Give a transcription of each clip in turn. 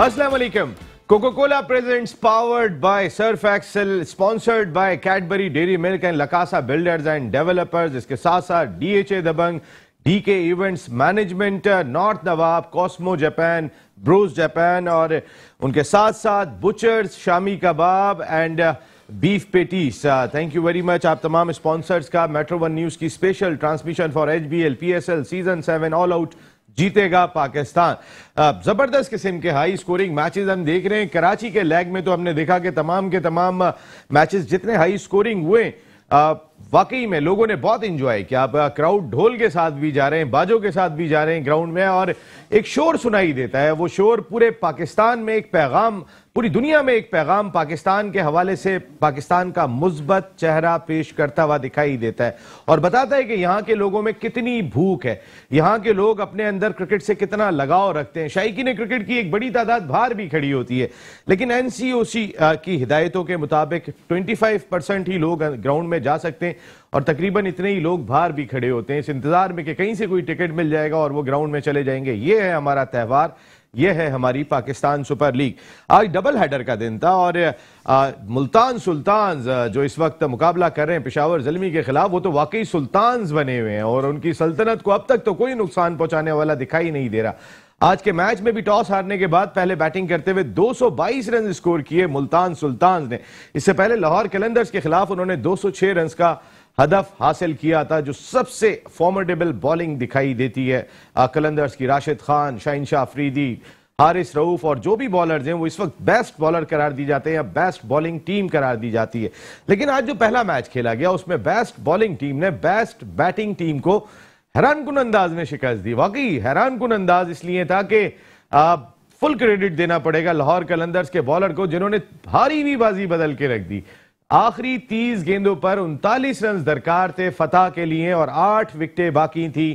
Assalamu alaikum. Coca-Cola presents powered by Surf Excel, sponsored by Cadbury Dairy Milk and Lakasa Builders and Developers. इसके साथ साथ DHA दबंग, DK Events Management, north नवाब, Cosmo Japan, Bruce Japan और उनके साथ साथ butchers, shami kebab and beef patties. Thank you very much आप तमाम sponsors का। मेट्रो वन न्यूज की special transmission for HBL PSL season 7 all out जीतेगा पाकिस्तान। जबरदस्त किस्म के हाई स्कोरिंग मैचेस हम देख रहे हैं। कराची के लेग में तो हमने देखा कि तमाम के तमाम मैचेस जितने हाई स्कोरिंग हुए वाकई में लोगों ने बहुत इंजॉय किया। आप क्राउड ढोल के साथ भी जा रहे हैं, बाजों के साथ भी जा रहे हैं ग्राउंड में और एक शोर सुनाई देता है। वो शोर पूरे पाकिस्तान में एक पैगाम, पूरी दुनिया में एक पैगाम पाकिस्तान के हवाले से पाकिस्तान का मुस्बत चेहरा पेश करता हुआ दिखाई देता है और बताता है कि यहाँ के लोगों में कितनी भूख है, यहाँ के लोग अपने अंदर क्रिकेट से कितना लगाव रखते हैं। शायकीन क्रिकेट की एक बड़ी तादाद बाहर भी खड़ी होती है, लेकिन NCOC की हिदायतों के मुताबिक 25% ही लोग ग्राउंड में जा सकते हैं और तकरीबन इतने ही लोग बाहर भी खड़े होते हैं इस इंतजार में कि कहीं से कोई टिकट मिल जाएगा और वो ग्राउंड में चले जाएंगे। ये है हमारा त्यौहार, यह है हमारी पाकिस्तान सुपर लीग। आज डबल हेडर का दिन था और मुल्तान सुल्तान्स जो इस वक्त मुकाबला कर रहे हैं पेशावर ज़ल्मी के खिलाफ, वो तो वाकई सुल्तान्स बने हुए हैं और उनकी सल्तनत को अब तक तो कोई नुकसान पहुंचाने वाला दिखाई नहीं दे रहा। आज के मैच में भी टॉस हारने के बाद पहले बैटिंग करते हुए 222 रन स्कोर किए मुल्तान सुल्तान्स ने। इससे पहले लाहौर कलंदर्स के खिलाफ उन्होंने 206 रन का हदफ हासिल किया था, जो सबसे फॉर्मेडेबल बॉलिंग दिखाई देती है कलंदर्स की। राशिद खान, शाहिनशाह अफरीदी, हारिस रऊफ और जो भी बॉलर्स हैं वो इस वक्त बेस्ट बॉलर करार दी जाते हैं या बेस्ट बॉलिंग टीम करार दी जाती है। लेकिन आज जो पहला मैच खेला गया उसमें बेस्ट बॉलिंग टीम ने बेस्ट बैटिंग टीम को हैरानकुन अंदाज में शिकस्त दी। वाकई हैरानकुन अंदाज इसलिए था कि फुल क्रेडिट देना पड़ेगा लाहौर कलंदर्स के बॉलर को, जिन्होंने हारी हुई बाजी बदल के रख दी। आखिरी 30 गेंदों पर 39 रन दरकार थे फतह के लिए और 8 विकेटें बाकी थी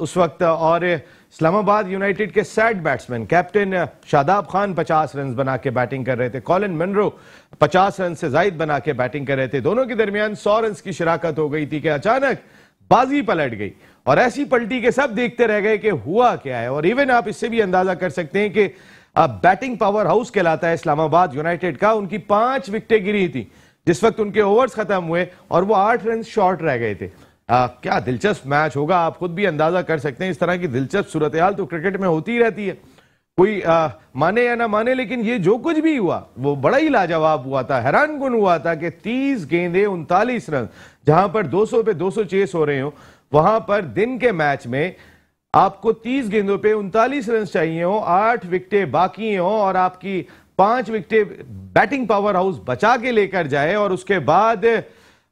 उस वक्त। और इस्लामाबाद यूनाइटेड के set batsman captain Shadab Khan 50 run बना के बैटिंग कर रहे थे, कॉलिन मनरो 50 रन से जायद बना के बैटिंग कर रहे थे। दोनों के दरमियान 100 रन की शराकत हो गई थी कि अचानक बाजी पलट गई और ऐसी पलटी के सब देखते रह गए कि हुआ क्या है। और इवन आप इससे भी अंदाजा कर सकते हैं कि बैटिंग पावर हाउस कहलाता है इस्लामाबाद यूनाइटेड का। उनकी 5 विकेटें गिरी थी जिस वक्त उनके ओवर्स खत्म हुए और वो 8 रन शॉर्ट रह गए थे। क्या दिलचस्प मैच होगा, आप खुद भी अंदाजा कर सकते हैं। इस तरह की दिलचस्प सूरत हाल तो क्रिकेट में होती ही रहती है, कोई माने या ना माने, लेकिन ये जो कुछ भी हुआ वो बड़ा ही लाजवाब हुआ था। हैरानकुन हुआ था कि 30 गेंदें 39 रन, जहां पर 200 पे 200 चेस हो रहे हो, वहां पर दिन के मैच में आपको 30 गेंदों पे 39 रन चाहिए हो, 8 विकेटें बाकी हो और आपकी 5 विकेटें बैटिंग पावर हाउस बचा के लेकर जाए और उसके बाद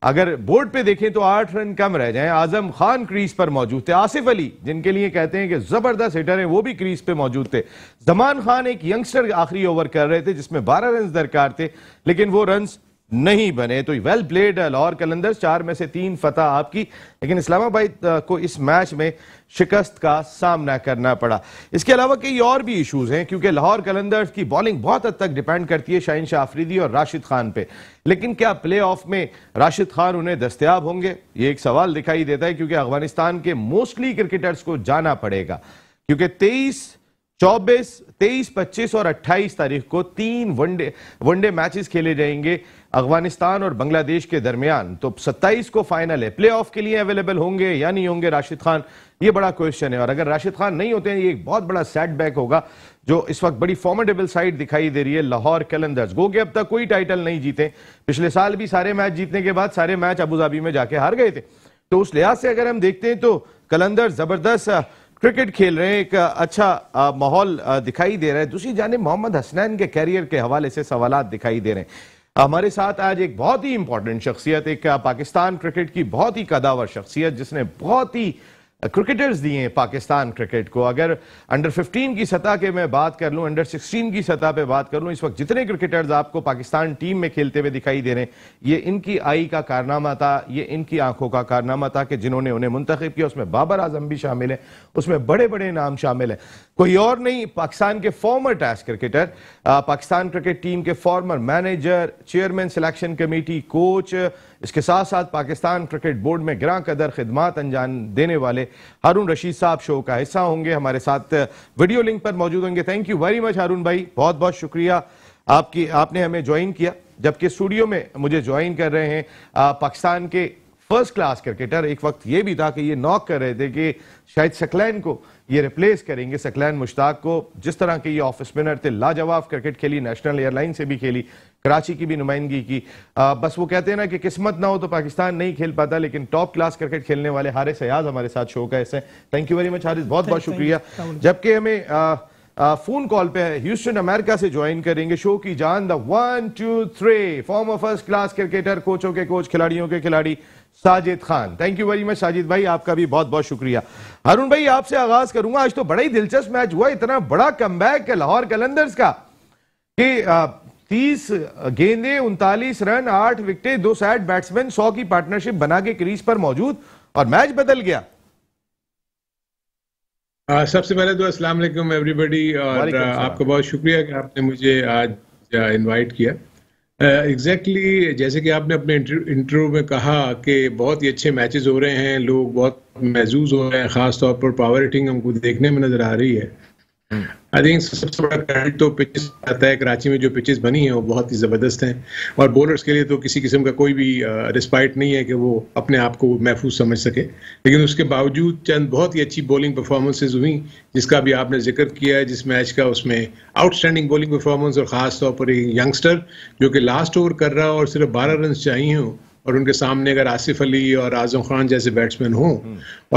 अगर बोर्ड पे देखें तो 8 रन कम रह जाएं। आजम खान क्रीज पर मौजूद थे, आसिफ अली जिनके लिए कहते हैं कि जबरदस्त हिटर हैं वो भी क्रीज पे मौजूद थे, जमान खान एक यंगस्टर आखिरी ओवर कर रहे थे जिसमें 12 रन दरकार थे लेकिन वो रन नहीं बने। तो वेल प्लेड लाहौर कलंदर्स, 4 में से 3 फतह आपकी, लेकिन इस्लामाबाद को इस मैच में शिकस्त का सामना करना पड़ा। इसके अलावा कई और भी इश्यूज हैं क्योंकि लाहौर कलंदर्स की बॉलिंग बहुत हद तक डिपेंड करती है शाहिनशाह अफरीदी और राशिद खान पे। लेकिन क्या प्ले ऑफ में राशिद खान उन्हें दस्तयाब होंगे, ये एक सवाल दिखाई देता है क्योंकि अफगानिस्तान के मोस्टली क्रिकेटर्स को जाना पड़ेगा क्योंकि 23, 24, 23, 25 और 28 तारीख को 3 वनडे मैचेस खेले जाएंगे अफगानिस्तान और बांग्लादेश के दरमियान। तो 27 को फाइनल है। प्ले ऑफ के लिए अवेलेबल होंगे या नहीं होंगे राशिद खान, ये बड़ा क्वेश्चन है। और अगर राशिद खान नहीं होते हैं ये एक बहुत बड़ा सेटबैक होगा, जो इस वक्त बड़ी फॉर्मेडेबल साइड दिखाई दे रही है लाहौर कलंदर्स। गो के अब तक कोई टाइटल नहीं जीते, पिछले साल भी सारे मैच जीतने के बाद सारे मैच अबू धाबी में जाके हार गए थे। तो उस लिहाज से अगर हम देखते हैं तो कलंदर्स जबरदस्त क्रिकेट खेल रहे हैं, एक अच्छा माहौल दिखाई दे रहा है। दूसरी जानिब मोहम्मद हसनैन के कैरियर के हवाले से सवालात दिखाई दे रहे हैं। हमारे साथ आज एक बहुत ही इंपॉर्टेंट शख्सियत, एक पाकिस्तान क्रिकेट की बहुत ही कदावर शख्सियत जिसने बहुत ही क्रिकेटर्स दिए हैं पाकिस्तान क्रिकेट को। अगर अंडर 15 की सतह के मैं बात कर लूं, अंडर 16 की सतह पे बात कर लूं, इस वक्त जितने क्रिकेटर्स आपको पाकिस्तान टीम में खेलते हुए दिखाई दे रहे हैं, ये इनकी आई का कारनामा था, ये इनकी आंखों का कारनामा था कि जिन्होंने उन्हें मुंतखब किया। उसमें बाबर आजम भी शामिल है, उसमें बड़े बड़े नाम शामिल है, कोई और नहीं, पाकिस्तान के former test cricketer, Pakistan cricket team के former manager, chairman selection committee, coach, इसके साथ साथ पाकिस्तान क्रिकेट बोर्ड में गिरां कदर खिदमात अंजाम देने वाले हारून रशीद साहब शो का हिस्सा होंगे, हमारे साथ वीडियो लिंक पर मौजूद होंगे। थैंक यू वेरी मच हारून भाई, बहुत बहुत शुक्रिया आपने हमें ज्वाइन किया, जबकि स्टूडियो में मुझे ज्वाइन कर रहे हैं पाकिस्तान के फर्स्ट क्लास क्रिकेटर। एक वक्त ये भी था कि ये नॉक कर रहे थे कि शायद सकलैन को ये रिप्लेस करेंगे, सकलैन मुश्ताक को। जिस तरह के ये ऑफ स्पिनर थे, लाजवाब क्रिकेट खेली, नेशनल एयरलाइन से भी खेली, कराची की भी नुमाइंदगी की। बस वो कहते हैं ना कि किस्मत ना हो तो पाकिस्तान नहीं खेल पाता, लेकिन टॉप क्लास क्रिकेट खेलने वाले हारिस अयाज हमारे साथ शो का हिस्सा है। Thank you very much Haris, बहुत बहुत शुक्रिया। जबकि हमें फोन कॉल पे है ह्यूस्टन अमेरिका से ज्वाइन करेंगे शो की जान the 1 2 3 farmer first class cricketer, कोचों के कोच, खिलाड़ियों के खिलाड़ी Sajid Khan. Thank you very much Sajid भाई, आपका भी बहुत बहुत शुक्रिया। हारून भाई आपसे आगाज करूंगा, आज तो बड़ा ही दिलचस्प मैच हुआ, इतना बड़ा कमबैक है लाहौर कलंदर्स का कि 30 गेंदें 39 रन 8 विकेटें 2 सैट बैट्समैन 100 की पार्टनरशिप बना के क्रीज पर मौजूद और मैच बदल गया। सबसे पहले तो अस्सलाम वालेकुम एवरीबॉडी, और आपका बहुत शुक्रिया कि आपने मुझे आज इनवाइट किया। एग्जैक्टली जैसे कि आपने अपने इंटरव्यू में कहा कि बहुत ही अच्छे मैचेस हो रहे हैं, लोग बहुत महजूज हो रहे हैं, खास तौर पर पावर हिटिंग हमको देखने में नजर आ रही है। आई थिंक सबसे बड़ा क्रेडिट तो पिचेस आता है। कराची में जो पिचेस बनी हैं वो बहुत ही ज़बरदस्त हैं, और बॉलर्स के लिए तो किसी किस्म का कोई भी रिस्पाइट नहीं है कि वो अपने आप को महफूज समझ सके। लेकिन उसके बावजूद चंद बहुत ही अच्छी बॉलिंग परफॉर्मेंसेज हुई, जिसका भी आपने जिक्र किया है जिस मैच का, उसमें आउटस्टैंडिंग बॉलिंग परफॉर्मेंस, और ख़ास तौर पर एक यंगस्टर जो कि लास्ट ओवर कर रहा हो और सिर्फ 12 रन चाहिए हों, और उनके सामने अगर आसिफ अली और आजम खान जैसे बैट्समैन हों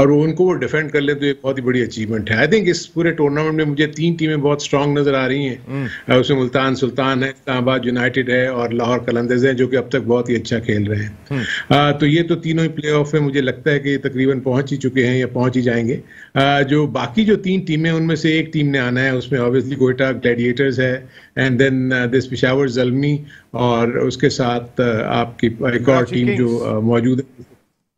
और उनको वो डिफेंड कर ले तो ये बहुत ही बड़ी अचीवमेंट है। आई थिंक इस पूरे टूर्नामेंट में मुझे 3 टीमें बहुत स्ट्रांग नजर आ रही हैं। उसमें मुल्तान सुल्तान है, इस्लामाबाद यूनाइटेड है और लाहौर कलंदर्स हैं, जो कि अब तक बहुत ही अच्छा खेल रहे हैं। तो ये तो तीनों ही प्ले ऑफ में मुझे लगता है कि तकरीबन पहुंच ही चुके हैं या पहुंच ही जाएंगे। जो बाकी जो 3 टीमें, उनमें से एक टीम ने आना है, उसमें ऑब्वियसली कोयटा ग्लैडिएटर्स है, and then this Peshawar Zalmi, और उसके साथ आपकी एक और टीम जो मौजूद है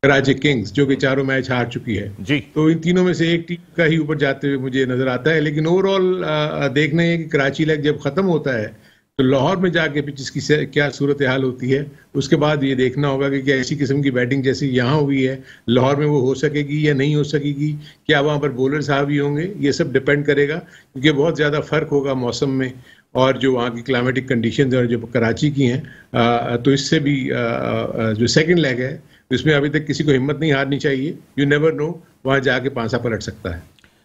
कराची किंग्स, जो कि चारों मैच हार चुकी है जी। तो इन तीनों में से एक टीम का ही ऊपर जाते हुए मुझे नजर आता है। लेकिन ओवरऑल देखना है कि कराची लेग जब खत्म होता है तो लाहौर में जाके पिचेस की क्या सूरत हाल होती है, उसके बाद ये देखना होगा कि क्या ऐसी किस्म की बैटिंग जैसी यहाँ हुई है लाहौर में वो हो सकेगी या नहीं हो सकेगी, क्या वहाँ पर बॉलर्स हावी होंगे, ये सब डिपेंड करेगा, क्योंकि बहुत ज़्यादा फर्क होगा मौसम में और जो वहाँ की क्लाइमेटिक कंडीशंस और जो कराची की हैं। तो इससे भी जो सेकंड लेग है इसमें अभी तक किसी को हिम्मत नहीं हारनी चाहिए। यू नेवर नो, वहाँ जाके पांसा पलट सकता है।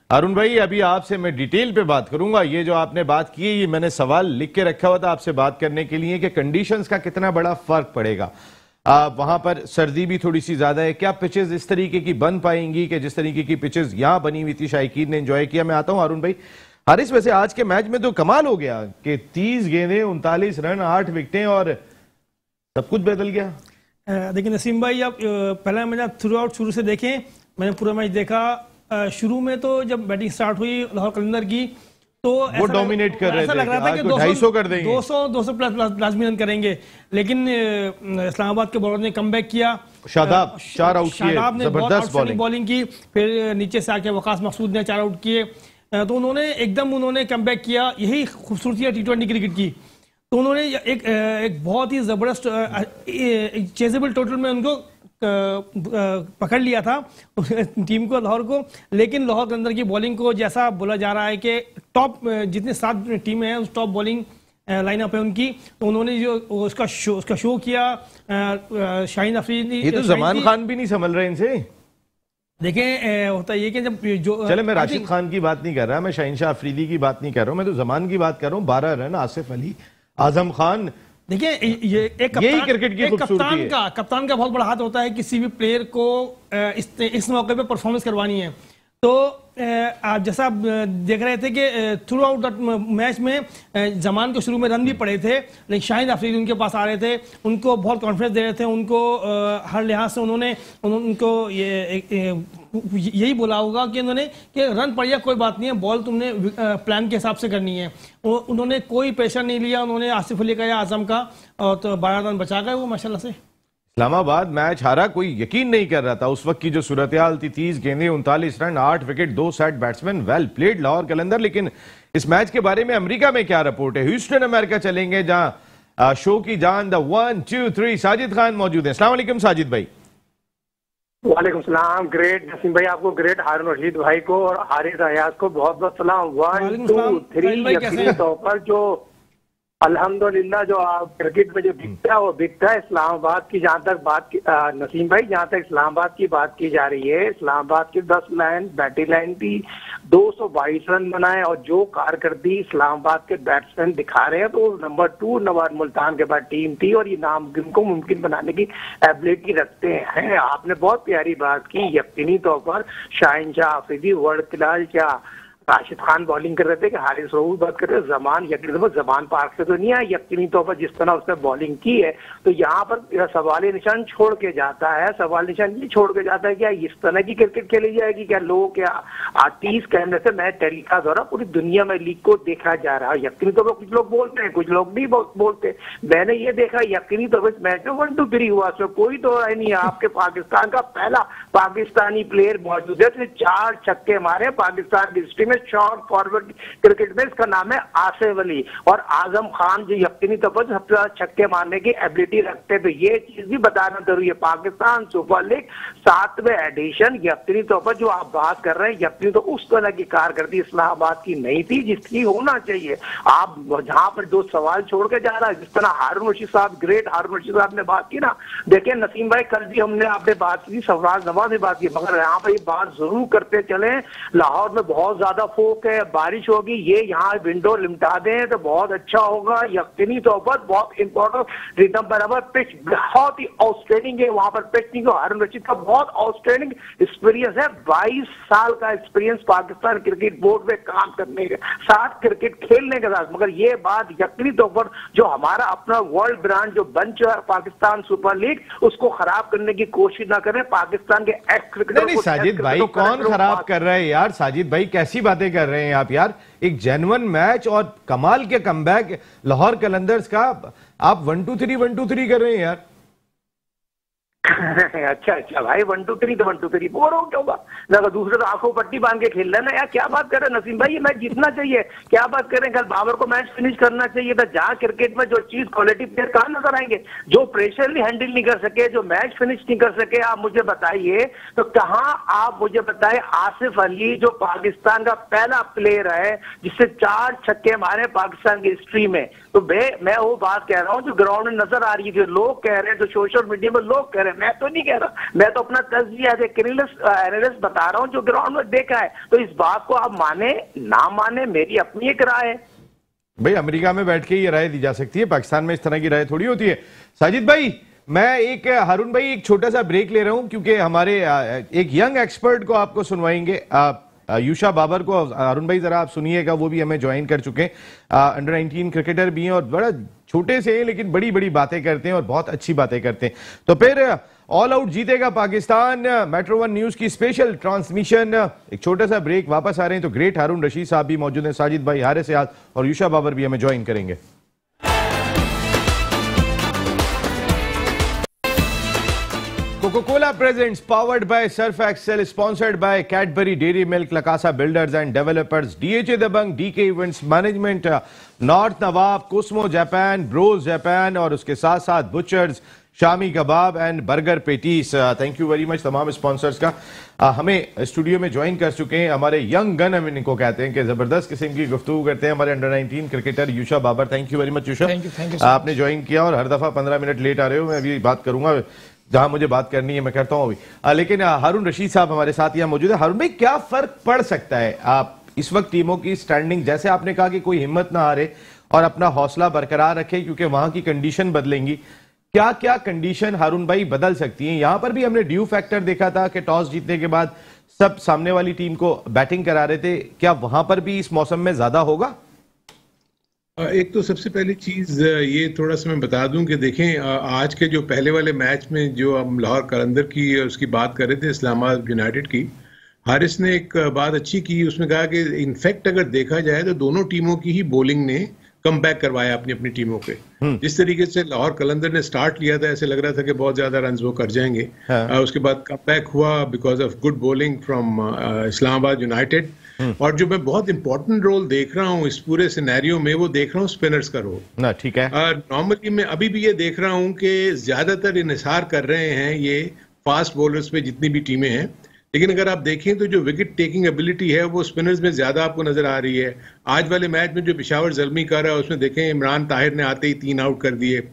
अरुण भाई अभी आपसे मैं डिटेल पे बात करूंगा, ये जो आपने बात की है ये मैंने सवाल लिख के रखा हुआ था आपसे बात करने के लिए कि कंडीशंस का कितना बड़ा फर्क पड़ेगा। वहां पर सर्दी भी थोड़ी सी ज्यादा है, क्या पिचेस इस तरीके की बन पाएंगी कि जिस तरीके की पिचेस यहाँ बनी हुई थी शायकीन ने एंजॉय किया। मैं आता हूँ अरुण भाई। हारिस वैसे आज के मैच में तो कमाल हो गया कि 30 गेंदें 39 रन 8 विकेटें और सब कुछ बदल गया। देखिए नसीम भाई, आप पहला मैच थ्रू आउट शुरू से देखें, मैंने पूरा मैच देखा। शुरू में तो जब बैटिंग स्टार्ट हुई लाहौर कलंदर की तो वो डोमिनेट कर रहे थे, लग रहा था कि 250 कर देंगे, 200 प्लस लाजमी रन करेंगे। लेकिन इस्लामाबाद के बॉलर ने कमबैक किया, शादाब 4 आउट किए, जबरदस्त बॉलिंग की, फिर नीचे से आके वकास मकसूद ने 4 आउट किए। तो उन्होंने कमबैक किया। यही खूबसूरती है T20 क्रिकेट की। तो उन्होंने एक बहुत ही जबरदस्त चेजेबल टोटल में उनको पकड़ लिया था टीम को, लाहौर को। लेकिन लाहौर के अंदर की बॉलिंग को जैसा बोला जा रहा है कि टॉप जितने 7 टीमें हैं उस टॉप बॉलिंग लाइनअप है उनकी, तो उन्होंने जो उसका शो किया। शाहीन अफरीदी, ये तो जमान खान भी नहीं संभल रहे इनसे। देखें होता ये कि जब जो चले मैं राशिद खान की बात नहीं कर रहा, मैं शाहीन शाह अफरीदी की बात नहीं कर रहा हूं, मैं तो जमान की बात कर रहा हूं। 12 रन आसिफ अली, आजम खान। देखिए ये एक यही क्रिकेट की खूबसूरती है। कप्तान का बहुत बड़ा हाथ होता है किसी भी प्लेयर को इस मौके पे परफॉर्मेंस करवानी है। तो आप जैसा आप देख रहे थे कि थ्रू आउट दैट मैच में जमान को शुरू में रन भी पड़े थे, लेकिन शाहिद अफरीदी उनके पास आ रहे थे, उनको बहुत कॉन्फिडेंस दे रहे थे, उनको हर लिहाज से उनको यही बोला होगा कि रन पड़ गया कोई बात नहीं है, बॉल तुमने प्लान के हिसाब से करनी है। उन्होंने कोई प्रेशर नहीं लिया, उन्होंने आसिफ अली का या आजम का, और तो 12 रन बचा गए वो माशाल्लाह से। इस्लामाबाद मैच हारा, कोई यकीन नहीं कर रहा था उस वक्त की जो सूरत हाल थी। 30 गेंदें 39 run 8 wicket 2 set batsman, well played Lahore Qalandar. लेकिन इस मैच के बारे में अमेरिका में क्या रिपोर्ट है? ह्यूस्टन अमेरिका चलेंगे जहां शो की जान द 1 2 3 साजिद खान मौजूद हैं। अस्सलाम वालेकुम साजिद भाई। वालेकुम सलाम। ग्रेट नसीम भाई आपको, ग्रेट हारून रशीद भाई को और हारिस अयाज को बहुत बहुत सलाम। 1 2 3 यकीनी तौर पर जो अल्हम्दुलिल्लाह जो आप क्रिकेट में जो बिकता है वो बिकता है इस्लामाबाद की। जहाँ तक बात की नसीम भाई, जहाँ तक इस्लामाबाद की बात की जा रही है, इस्लामाबाद की 10 लाइन बैटिंग लाइन थी, 222 रन बनाए और जो कारकर्दगी इस्लामाबाद के बैट्समैन दिखा रहे हैं तो नंबर 2 नवाज मुल्तान के बाद टीम थी और ये नाम को मुमकिन बनाने की एबिलिटी रखते हैं। आपने बहुत प्यारी बात की, यकीनी तौर पर शाहिन शाह आफरीदी, वर्ल्ड क्लास क्या राशिद खान बॉलिंग कर रहे थे कि हारिस रऊफ बात कर रहे थे, जमान पार्क से तो नहीं आया। यकीनी तौर पर जिस तरह उसने बॉलिंग की है तो यहाँ पर सवाल निशान छोड़ के जाता है। सवाल निशान ये छोड़ के जाता है क्या इस तरह की क्रिकेट खेली जाएगी? क्या लोग क्या 30 कैमरे से मैच टेलीकास्ट हो रहा, पूरी दुनिया में लीग को देखा जा रहा है। यकीनी तौर पर कुछ लोग बोलते हैं, कुछ लोग नहीं बोलते। मैंने ये देखा यकीनी तौर पर इस मैच में 1 2 3 हुआ, उसमें कोई तो नहीं है। आपके पाकिस्तान का पहला पाकिस्तानी प्लेयर मौजूद है, 4 छक्के मारे पाकिस्तान की हिस्ट्री में शॉर्ट फॉरवर्ड क्रिकेट में। इसका नाम है आसिफ अली और आजम खान, जो यकीनी तौर पर सबसे ज्यादा छक्के मारने की एबिलिटी रखते हैं। तो ये चीज भी बताना जरूरी है। पाकिस्तान सुपर लीग 7वें एडिशन, यकीनी तौर पर जो आप बात कर रहे हैं, यकीनी तो उस तरह की कारकर्दगी इस्लामाबाद की नहीं थी जिसकी होना चाहिए। आप जहां पर दो सवाल छोड़ के जा रहा है, जिस तरह हारून रशीद साहब, ग्रेट हारून रशीद साहब ने बात की ना, देखिए नसीम भाई कल भी हमने आपने बात की, सरफराज नवाज ने बात की, मगर यहाँ पर ये बात जरूर करते चले, लाहौर में बहुत ज्यादा फोक है, बारिश होगी, ये यहाँ विंडो लिमटा दें तो बहुत अच्छा होगा। यकीनी तौर पर बहुत इंपॉर्टेंट रिदम बराबर पिच बहुत ही आउटस्टैंडिंग है वहां पर पिच नहीं। हारून रशीद का बहुत आउटस्टैंडिंग एक्सपीरियंस है, 22 साल का एक्सपीरियंस पाकिस्तान क्रिकेट बोर्ड में काम करने के साथ, क्रिकेट खेलने के साथ। मगर ये बात यकीनी तौर पर जो हमारा अपना वर्ल्ड ब्रांड जो बन चुका है पाकिस्तान सुपर लीग, उसको खराब करने की कोशिश ना करें। पाकिस्तान के एक्स क्रिकेटर को साजिद भाई कौन खराब कर रहा है यार? साजिद भाई कैसी बातें कर रहे हैं आप यार? एक जेन्युइन मैच और कमाल के कमबैक लाहौर कलंदर्स का आप 1 2 3 कर रहे हैं यार। अच्छा भाई 1 2 3 तो 1 2 3 बोर आउट होगा ना, दूसरे तो आंखों पट्टी बांध के खेल रहे ना यार। क्या बात कर रहे हैं नसीम भाई, ये मैच जीतना चाहिए। क्या बात कर रहे हैं, कल बाबर को मैच फिनिश करना चाहिए था। जहां क्रिकेट में जो चीज क्वालिटी प्लेयर कहां नजर आएंगे, जो प्रेशर भी हैंडल नहीं कर सके, जो मैच फिनिश नहीं कर सके, आप मुझे बताइए तो कहां आप मुझे बताए आसिफ अली जो पाकिस्तान का पहला प्लेयर है जिससे 4 छक्के मारे पाकिस्तान की हिस्ट्री में। तो मैं वो बात कह रहा हूं जो ग्राउंड में नजर आ रही थी, लोग कह रहे हैं, जो सोशल मीडिया में लोग कह रहे हैं, मैं तो नहीं कह रहा, मैं तो अपना तज्जिया एनालिस्ट बता रहा हूं जो ग्राउंड में देखा है। तो इस बात को आप माने ना माने, मेरी अपनी एक राय है। भाई अमेरिका में बैठ के ये राय दी जा सकती है, पाकिस्तान में इस तरह की राय थोड़ी होती है। साजिद भाई मैं हारून भाई एक छोटा सा ब्रेक ले रहा हूं क्योंकि हमारे एक यंग एक्सपर्ट को आपको सुनवाएंगे, यूशा बाबर को। हारून भाई जरा आप सुनिएगा, वो भी हमें ज्वाइन कर चुके हैं, अंडर 19 क्रिकेटर भी हैं और बड़ा छोटे से हैं लेकिन बड़ी बड़ी बातें करते हैं और बहुत अच्छी बातें करते हैं। तो फिर ऑल आउट जीतेगा पाकिस्तान, मेट्रो 1 न्यूज की स्पेशल ट्रांसमिशन। एक छोटा सा ब्रेक, वापस आ रहे हैं तो ग्रेट हारून रशीद साहब भी मौजूद हैं, साजिद भाई, हारिस अयाज और यूशा बाबर भी हमें ज्वाइन करेंगे। Coca-Cola presents, powered by Surf Excel, sponsored by Cadbury Dairy Milk, Lakasa Builders and Developers, DHA Dabang, DK Events Management, North Nawab, Cosmo Japan, Bros Japan और उसके साथ साथ Butchers, shami kebab and burger patties. Thank you very much तमाम sponsors का। हमें studio में join कर चुके हैं हमारे यंग गन, हम इनको कहते हैं कि जबरदस्त किस्म की गुफ्तगू करते हैं, हमारे under 19 cricketer Yusha Babar. Thank you very much Yusha, आपने ज्वाइन किया और हर दफा 15 मिनट लेट आ रहे हो। मैं अभी बात करूंगा जहां मुझे बात करनी है, मैं करता हूं अभी। लेकिन हारून रशीद साहब हमारे साथ यहाँ मौजूद है। हारून भाई क्या फर्क पड़ सकता है आप इस वक्त टीमों की स्टैंडिंग, जैसे आपने कहा कि कोई हिम्मत ना हारे और अपना हौसला बरकरार रखे क्योंकि वहां की कंडीशन बदलेंगी, क्या क्या कंडीशन हारून भाई बदल सकती हैं? यहां पर भी हमने ड्यू फैक्टर देखा था कि टॉस जीतने के बाद सब सामने वाली टीम को बैटिंग करा रहे थे, क्या वहां पर भी इस मौसम में ज्यादा होगा? एक तो सबसे पहली चीज ये थोड़ा सा मैं बता दूं कि देखें आज के जो पहले वाले मैच में जो हम लाहौर कलंदर की उसकी बात कर रहे थे, इस्लामाबाद यूनाइटेड की, हारिस ने एक बात अच्छी की, उसमें कहा कि इनफैक्ट अगर देखा जाए तो दोनों टीमों की ही बॉलिंग ने कम बैक करवाया अपनी अपनी टीमों पे। जिस तरीके से लाहौर कलंदर ने स्टार्ट लिया था, ऐसे लग रहा था कि बहुत ज्यादा रन वो कर जाएंगे। उसके बाद कम बैक हुआ because of good bowling from Islamabad United. और जो मैं बहुत इंपॉर्टेंट रोल देख रहा हूँ इस पूरे सिनेरियो में, वो देख रहा हूँ स्पिनर्स का रोल ना। ठीक है, नॉर्मली मैं अभी भी ये देख रहा हूँ कि ज्यादातर इन्हिसार कर रहे हैं ये फास्ट बॉलर्स पे जितनी भी टीमें हैं, लेकिन अगर आप देखें तो जो विकेट टेकिंग एबिलिटी है वो स्पिनर्स में ज्यादा आपको नजर आ रही है। आज वाले मैच में जो पेशावर ज़ल्मी कर रहा है उसमें देखें इमरान ताहिर ने आते ही 3 आउट कर दिए।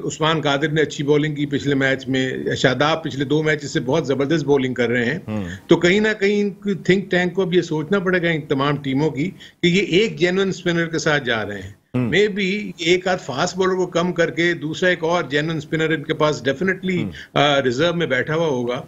उस्मान कादिर ने अच्छी बॉलिंग की पिछले मैच में, शादाब पिछले 2 मैच से बहुत जबरदस्त बॉलिंग कर रहे हैं। तो कहीं ना कहीं थिंक टैंक को अब ये सोचना पड़ेगा इन तमाम टीमों की कि ये एक जेन्युइन स्पिनर के साथ जा रहे हैं। मे बी एक आध फास्ट बॉलर को कम करके दूसरा एक और जेन्युइन स्पिनर इनके पास डेफिनेटली रिजर्व में बैठा हुआ होगा।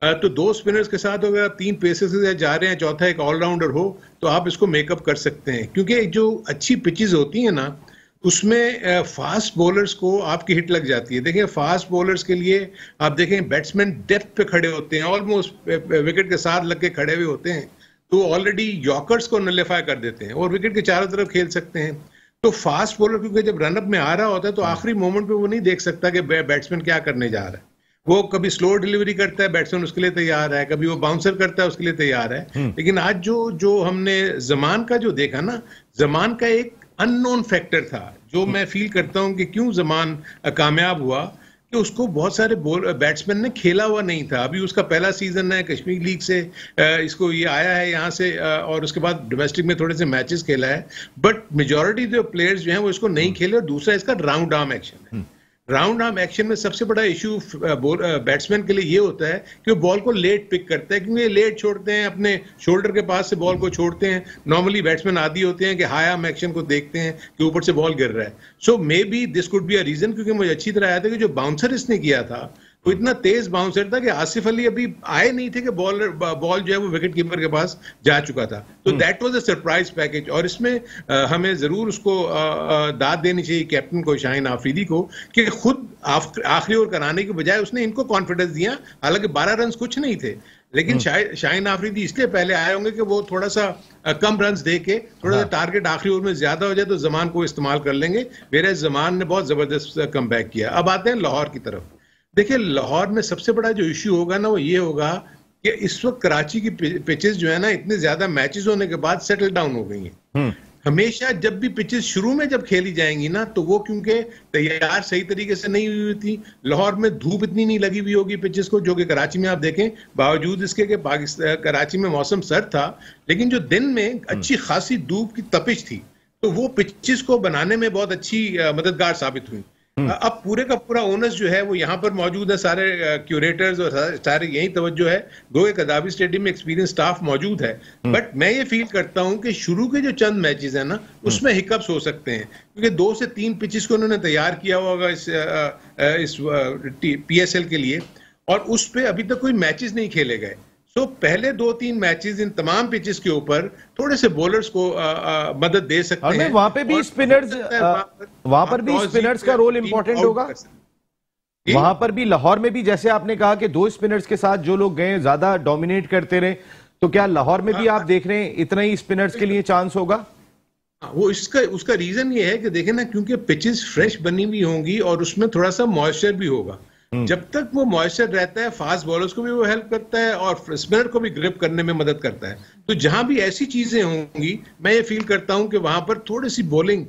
तो 2 स्पिनर्स के साथ अगर आप 3 पेसर्स के साथ जा रहे हैं, चौथा एक ऑलराउंडर हो, तो आप इसको मेकअप कर सकते हैं। क्योंकि जो अच्छी पिचेस होती हैं ना, उसमें फास्ट बॉलर्स को आपकी हिट लग जाती है। देखिए फास्ट बॉलर्स के लिए आप देखें बैट्समैन डेप्थ पे खड़े होते हैं, ऑलमोस्ट विकेट के साथ लग के खड़े हुए होते हैं, तो ऑलरेडी यॉर्कर्स को नलिफाई कर देते हैं और विकेट के चारों तरफ खेल सकते हैं। तो फास्ट बॉलर क्योंकि जब रनअप में आ रहा होता है तो आखिरी मोमेंट पे वो नहीं देख सकता कि बैट्समैन क्या करने जा रहा है। वो कभी स्लो डिलीवरी करता है, बैट्समैन उसके लिए तैयार है, कभी वो बाउंसर करता है उसके लिए तैयार है। लेकिन आज जो हमने जमान का जो देखा ना, जमान का एक अननोन फैक्टर था जो मैं फील करता हूं कि क्यों जमान कामयाब हुआ, कि उसको बहुत सारे बैट्समैन ने खेला हुआ नहीं था। अभी उसका पहला सीजन है कश्मीर लीग से, इसको ये आया है यहाँ से, और उसके बाद डोमेस्टिक में थोड़े से मैचेस खेला है, बट मेजॉरिटी जो प्लेयर्स जो हैं वो इसको नहीं खेले। और दूसरा इसका राउंड आर्म एक्शन है। राउंड आर्म एक्शन में सबसे बड़ा इशू बैट्समैन के लिए ये होता है कि वो बॉल को लेट पिक करता है, क्योंकि ये लेट छोड़ते हैं, अपने शोल्डर के पास से बॉल को छोड़ते हैं। नॉर्मली बैट्समैन आदी होते हैं कि हाई आर्म एक्शन को देखते हैं कि ऊपर से बॉल गिर रहा है। So may be this could be a reason, क्योंकि मुझे अच्छी तरह आया था कि जो बाउंसर इसने किया था वो इतना तेज बाउंसर था कि आसिफ अली अभी आए नहीं थे कि बॉल जो है वो विकेट कीपर के पास जा चुका था। तो that was a surprise package. और इसमें हमें जरूर उसको दाद देनी चाहिए कैप्टन को, शाहीन आफरीदी को, कि खुद आखिरी ओवर कराने के बजाय उसने इनको कॉन्फिडेंस दिया। हालांकि 12 रन कुछ नहीं थे, लेकिन शाहीन आफरीदी इसलिए पहले आए होंगे कि वो थोड़ा सा कम रन्स दे के थोड़ा सा टारगेट आखिरी ओवर में ज्यादा हो जाए तो जमान को इस्तेमाल कर लेंगे। मेरे जमान ने बहुत जबरदस्त कम बैक किया। अब आते हैं लाहौर की तरफ। देखिए लाहौर में सबसे बड़ा जो इश्यू होगा ना वो ये होगा कि इस वक्त कराची की पिचेस जो है ना, इतने ज्यादा मैचेस होने के बाद सेटल डाउन हो गई हैं। हमेशा जब भी पिचेस शुरू में जब खेली जाएंगी ना, तो वो क्योंकि तैयार सही तरीके से नहीं हुई थी, लाहौर में धूप इतनी नहीं लगी हुई होगी पिचेस को, जो कि कराची में आप देखें बावजूद इसके कि कराची में मौसम सर्द था, लेकिन जो दिन में अच्छी खासी धूप की तपिश थी, तो वो पिचेस को बनाने में बहुत अच्छी मददगार साबित हुई। अब पूरे का पूरा ओनर्स जो है वो यहाँ पर मौजूद है, सारे क्यूरेटर्स और सारे यही तवज्जो है। गो कदावी स्टेडियम में एक्सपीरियंस स्टाफ मौजूद है, बट मैं ये फील करता हूँ कि शुरू के जो चंद मैचेस हैं ना, उसमें हिकअप्स हो सकते हैं, क्योंकि 2 से 3 पिचेस को उन्होंने तैयार किया होगा इस PSL के लिए, और उस पे अभी तक कोई मैचेस नहीं खेले गए। तो पहले 2-3 मैचेस इन तमाम पिचेस के ऊपर थोड़े से बॉलर्स को मदद दे सकते हैं। वहां पे भी स्पिनर्स, वहां पर भी स्पिनर्स का रोल इंपॉर्टेंट होगा। वहां पर भी लाहौर में भी जैसे आपने कहा कि 2 स्पिनर्स के साथ जो लोग गए ज्यादा डोमिनेट करते रहे, तो क्या लाहौर में भी आप देख रहे हैं इतना ही स्पिनर्स के लिए चांस होगा? वो उसका रीजन ये है कि देखें ना, क्योंकि पिचेस फ्रेश बनी हुई होंगी और उसमें थोड़ा सा मॉइस्चर भी होगा। जब तक वो मॉइस्चर रहता है, फास्ट बॉलर्स को भी वो हेल्प करता है और स्पिनर को भी ग्रिप करने में मदद करता है। तो जहां भी ऐसी चीजें होंगी, मैं ये फील करता हूं कि वहां पर थोड़ी सी बॉलिंग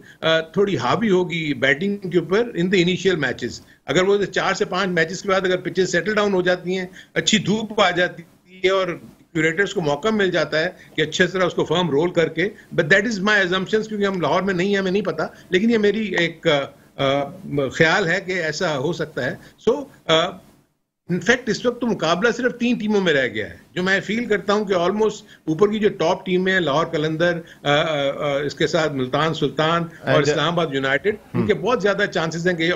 थोड़ी हावी होगी बैटिंग के ऊपर इन द इनिशियल मैचेस। अगर वो 4 से 5 मैचेस के बाद अगर पिचेस सेटल डाउन हो जाती हैं, अच्छी धूप आ जाती है और क्यूरेटर्स को मौका मिल जाता है कि अच्छे तरह उसको फर्म रोल करके, but that is my assumptions, क्योंकि हम लाहौर में नहीं है, हमें नहीं पता, लेकिन ये मेरी एक ख्याल है कि ऐसा हो सकता है। सो इनफैक्ट इस वक्त तो मुकाबला सिर्फ 3 टीमों में रह गया है, जो मैं फील करता हूं कि ऑलमोस्ट ऊपर की जो टॉप टीम है, लाहौर कलंदर, इसके साथ मुल्तान सुल्तान और इस्लामाबाद यूनाइटेड, इनके बहुत ज्यादा चांसेस हैं कि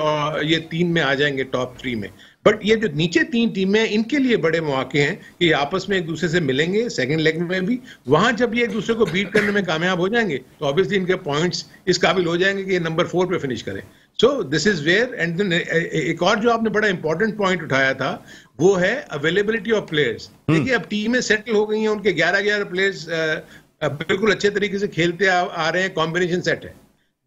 ये 3 में आ जाएंगे टॉप 3 में। बट ये जो नीचे 3 टीमें हैं, इनके लिए बड़े मौके हैं कि आपस में एक दूसरे से मिलेंगे सेकंड लेग में भी। वहां जब ये एक दूसरे को बीट करने में कामयाब हो जाएंगे तो ऑब्वियसली इनके पॉइंट्स इस काबिल हो जाएंगे कि ये नंबर 4 पे फिनिश करें। So this is where. And एक और जो आपने बड़ा इंपॉर्टेंट पॉइंट उठाया था वो है अवेलेबिलिटी ऑफ प्लेयर्स। देखिए अब टीमें सेटल हो गई हैं, उनके 11 प्लेयर्स बिल्कुल अच्छे तरीके से खेलते आ रहे हैं, कॉम्बिनेशन सेट है।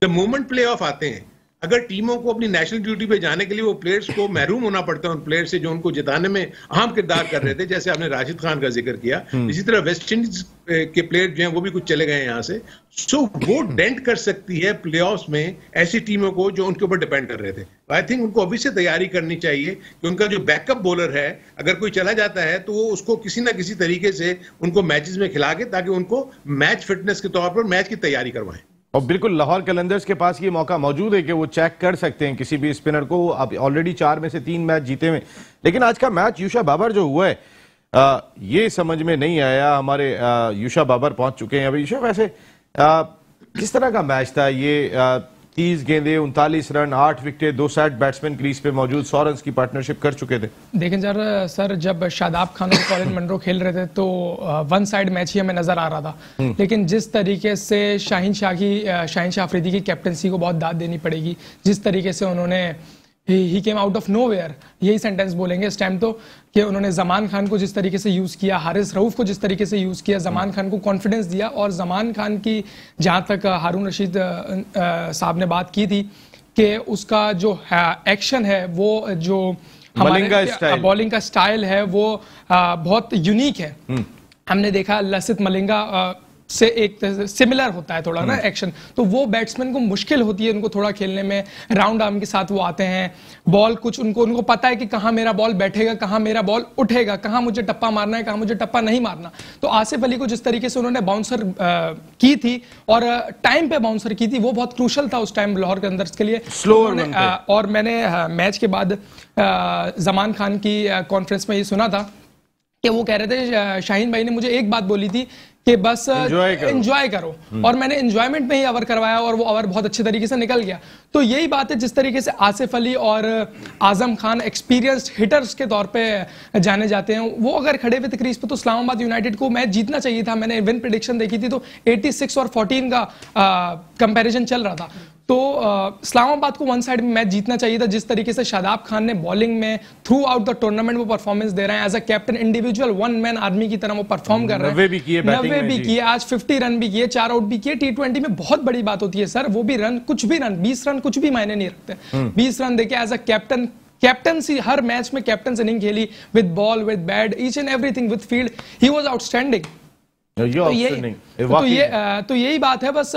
द मोमेंट प्ले ऑफ आते हैं, अगर टीमों को अपनी नेशनल ड्यूटी पे जाने के लिए वो प्लेयर्स को महरूम होना पड़ता है उन प्लेयर्स से जो उनको जिताने में अहम किरदार कर रहे थे, जैसे आपने राशिद खान का जिक्र किया, इसी तरह वेस्ट इंडीज के प्लेयर जो हैं वो भी कुछ चले गए हैं यहाँ से। सो वो डेंट कर सकती है प्लेऑफ्स में ऐसी टीमों को जो उनके ऊपर डिपेंड कर रहे थे। आई थिंक उनको अभी से तैयारी करनी चाहिए कि उनका जो बैकअप बॉलर है अगर कोई चला जाता है तो वो उसको किसी ना किसी तरीके से उनको मैचेस में खिला के, ताकि उनको मैच फिटनेस के तौर पर मैच की तैयारी करवाएं। और बिल्कुल लाहौर कलंदर्स के पास ये मौका मौजूद है कि वो चेक कर सकते हैं किसी भी स्पिनर को। अब ऑलरेडी 4 में से 3 मैच जीते हुए, लेकिन आज का मैच यूशा बाबर जो हुआ है ये समझ में नहीं आया। हमारे यूशा बाबर पहुंच चुके हैं अभी। यूशा, वैसे किस तरह का मैच था ये? 30 गेंदे, 39 run, 8 wicket, 2 set batsman crease पे मौजूद, 100 रन की पार्टनरशिप कर चुके थे। देखें सर जब शादाब खान और कॉलिन मंरो खेल रहे थे तो वन साइड मैच ही हमें नजर आ रहा था, लेकिन जिस तरीके से शाहीन शाह अफरीदी की कैप्टनसी को बहुत दाद देनी पड़ेगी, जिस तरीके से उन्होंने ही केम आउट ऑफ नोवेयर, यही सेंटेंस बोलेंगे इस टाइम तो, कि उन्होंने जमान खान को जिस तरीके से यूज किया, हारिस रऊफ को जिस तरीके से यूज किया, जमान खान को कॉन्फिडेंस दिया। और जमान खान की जहां तक हारून रशीद साहब ने बात की थी कि उसका जो एक्शन है, वो जो हमारे बॉलिंग का स्टाइल है वो बहुत यूनिक है। हमने देखा लसित मलिंगा से एक सिमिलर होता है थोड़ा ना एक्शन, तो वो बैट्समैन को मुश्किल होती है उनको थोड़ा खेलने में। राउंड आर्म के साथ वो आते हैं, बॉल कुछ उनको पता है कि कहाँ मेरा बॉल बैठेगा, कहाँ मेरा बॉल उठेगा, कहाँ मुझे टप्पा मारना है, कहाँ मुझे टप्पा नहीं मारना। तो आसिफ अली को जिस तरीके से उन्होंने बाउंसर की थी और टाइम पे बाउंसर की थी, वो बहुत क्रूशल था उस टाइम लाहौर कलंदर्स के लिए। और मैंने मैच के बाद जमान खान की कॉन्फ्रेंस में ये सुना था कि वो कह रहे थे, शाहीन भाई ने मुझे एक बात बोली थी कि बस एंजॉय करो, और मैंने एंजॉयमेंट में ही ओवर करवाया और वो ओवर बहुत अच्छे तरीके से निकल गया। तो यही बात है, जिस तरीके से आसिफ अली और आजम खान एक्सपीरियंस्ड हिटर्स के तौर पे जाने जाते हैं, वो अगर खड़े हुए थे क्रीज पे तो इस्लामाबाद यूनाइटेड को मैच जीतना चाहिए था। मैंने विन प्रेडिक्शन देखी थी तो 86 और 14 का कंपैरिजन चल रहा था। तो इस्लामाबाद को वन साइड में मैच जीतना चाहिए था। जिस तरीके से शादाब खान ने बॉलिंग में थ्रू आउट द टूर्नामेंट वो परफॉर्मेंस दे रहे हैं, as a captain individual one man army की तरह वो परफॉर्म कर रहे हैं। 90 भी किए, आज 50 रन भी किए, 4 आउट भी किए। T20 में बहुत बड़ी बात होती है सर, वो भी रन, कुछ भी रन, 20 रन कुछ भी मायने नहीं रखते। 20 रन देके एज अ कैप्टनसी हर मैच में कैप्टन इनिंग खेली, with ball, with bat, each and everything, with field, he was outstanding. तो यही बात है, बस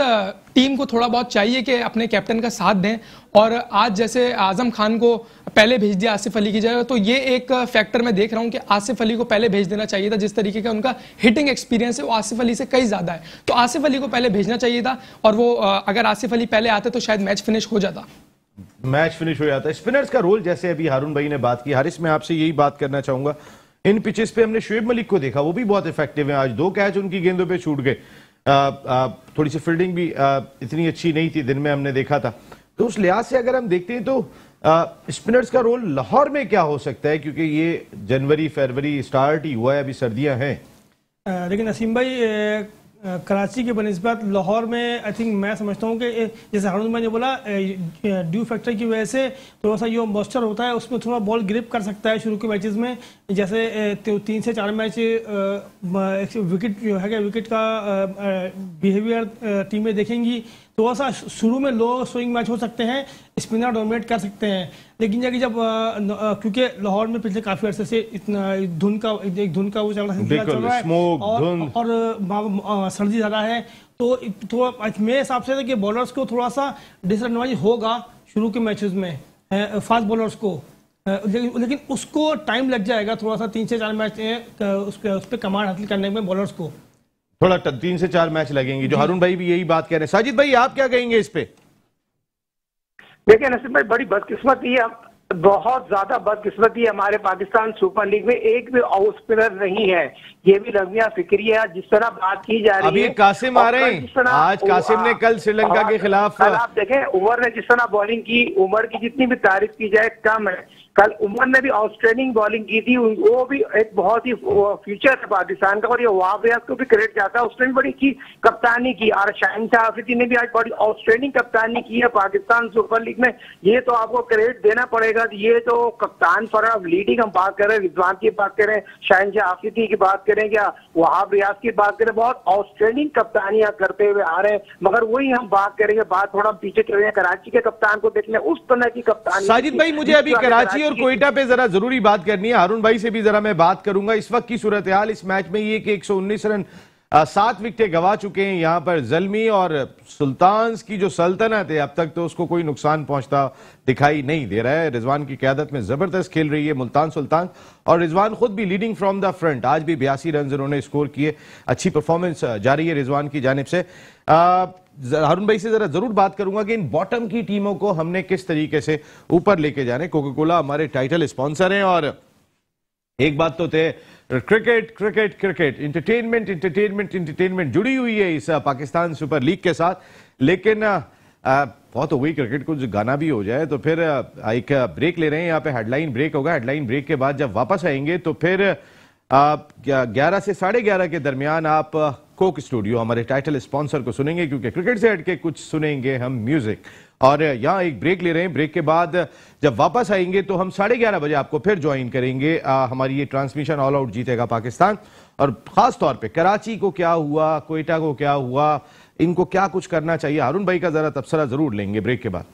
टीम को थोड़ा बहुत चाहिए कि अपने कैप्टन का साथ दें। और आज जैसे आजम खान को पहले भेज दिया आसिफ अली की जगह, तो ये एक फैक्टर मैं देख रहा हूं कि आसिफ अली को पहले भेज देना चाहिए था। जिस तरीके का उनका हिटिंग एक्सपीरियंस है वो आसिफ अली से कई ज्यादा है, तो आसिफ अली को पहले भेजना चाहिए था। और वो अगर आसिफ अली पहले आते तो शायद मैच फिनिश हो जाता। स्पिनर्स का रोल, जैसे अभी हारून भाई ने बात की, हारिस मैं आपसे यही बात करना चाहूंगा। इन पिचेस पे हमने शुएब मलिक को देखा, वो भी बहुत इफेक्टिव है। आज 2 कैच उनकी गेंदों पे छूट गए। थोड़ी सी फील्डिंग भी इतनी अच्छी नहीं थी, दिन में हमने देखा था। तो उस लिहाज से अगर हम देखते हैं तो स्पिनर्स का रोल लाहौर में क्या हो सकता है, क्योंकि ये जनवरी फरवरी स्टार्ट ही हुआ है, अभी सर्दियां हैं। लेकिन नसीम भाई, कराची के बनिस्बत लाहौर में आई थिंक मैं समझता हूँ कि जैसे हारून भाई ने बोला, ड्यू फैक्टर की वजह से थोड़ा सा जो मॉइस्चर होता है उसमें थोड़ा बॉल ग्रिप कर सकता है शुरू के मैचेस में। जैसे 3 से 4 मैच विकेट जो है, विकेट का बिहेवियर टीमें देखेंगी, थोड़ा सा शुरू में लो स्विंग मैच हो सकते हैं, स्पिनर डोमिनेट कर सकते हैं। लेकिन जब क्योंकि लाहौर में पिछले काफी अर्से से इतना धुन का वो चल रहा है, और सर्दी ज़्यादा है, तो मेरे हिसाब से कि बॉलर्स को थोड़ा सा डिसएडवांटेज होगा शुरू के मैचेस में, फास्ट बॉलर्स को। लेकिन उसको टाइम लग जाएगा थोड़ा सा, 3 से 4 मैच उस पर कमांड हासिल करने में बॉलर्स को थोड़ा 3 से 4 मैच लगेंगे। जो हारून भाई भी यही बात कह रहे हैं। साजिद भाई, आप क्या कहेंगे इस पे? देखिए नसीम भाई, बड़ी बदकिस्मती है, बहुत ज्यादा बदकिस्मती है। हमारे पाकिस्तान सुपर लीग में एक भी आउट स्पिनर नहीं है, ये भी लम्बिया फिक्री है। जिस तरह बात की जा रही है, अभी कासिम आ रहे हैं, आज कासिम ने कल श्रीलंका के खिलाफ, आप देखें उमर ने जिस तरह बॉलिंग की, उमर की जितनी भी तारीफ की जाए कम है। कल उमर ने भी आउटस्टैंडिंग बॉलिंग की थी, वो भी एक बहुत ही फ्यूचर है पाकिस्तान का, और ये वहाब रियाज को भी क्रेडिट जाता है, उसने भी बड़ी अच्छी कप्तानी की। और शाहीन शाह अफरीदी ने भी आज बड़ी आउटस्टैंडिंग कप्तानी की है पाकिस्तान सुपर लीग में, ये तो आपको क्रेडिट देना पड़ेगा। ये तो कप्तान फॉर लीडिंग हम बात कर रहे हैं, रिजवान की बात करें, शाहीन शाह अफरीदी की बात करें, या वहाब रियाज की बात करें, बहुत आउटस्टैंडिंग कप्तानियां करते हुए आ रहे हैं। मगर वही हम बात करेंगे, बात थोड़ा पीछे चले जाए, कराची के कप्तान को देख लें, उस तरह की कप्तानी। साजिद भाई, मुझे अभी कराची और कोयटा पे जरा जरूरी बात करनी है, हारून भाई से भी जरा मैं बात करूंगा। इस वक्त की सूरत हाल इस मैच में ये कि 119 रन 7 विकेटें गवा चुके हैं यहाँ पर ज़ल्मी, और सुल्तान की जो सल्तनत है अब तक तो उसको कोई नुकसान पहुंचता दिखाई नहीं दे रहा है। रिजवान की क़यादत में जबरदस्त खेल रही है मुल्तान सुल्तान, और रिजवान खुद भी लीडिंग फ्रॉम द फ्रंट। आज भी 82 रन उन्होंने स्कोर किए, अच्छी परफॉर्मेंस जारी है रिजवान की जानिब से। हारून भाई से जरा जरूर बात करूंगा कि इन बॉटम की टीमों को हमने किस तरीके से ऊपर लेके जाने। कोका कोला हमारे टाइटल स्पॉन्सर हैं, और एक बात तो तय, cricket cricket cricket, entertainment entertainment entertainment जुड़ी हुई है इस पाकिस्तान सुपर लीग के साथ। लेकिन बहुत हो गई क्रिकेट को, जो गाना भी हो जाए तो फिर एक ब्रेक ले रहे हैं, यहाँ पे हेडलाइन ब्रेक होगा। हेडलाइन ब्रेक के बाद जब वापस आएंगे तो फिर 11 से 11:30 के दरमियान आप कोक स्टूडियो हमारे टाइटल स्पॉन्सर को सुनेंगे, क्योंकि क्रिकेट से हटके कुछ सुनेंगे हम म्यूजिक। और यहाँ एक ब्रेक ले रहे हैं, ब्रेक के बाद जब वापस आएंगे तो हम 11:30 बजे आपको फिर ज्वाइन करेंगे हमारी ये ट्रांसमिशन ऑल आउट जीतेगा पाकिस्तान। और खास तौर पे कराची को क्या हुआ, कोयटा को क्या हुआ, इनको क्या कुछ करना चाहिए, हारून भाई का जरा तबसरा जरूर लेंगे ब्रेक के बाद।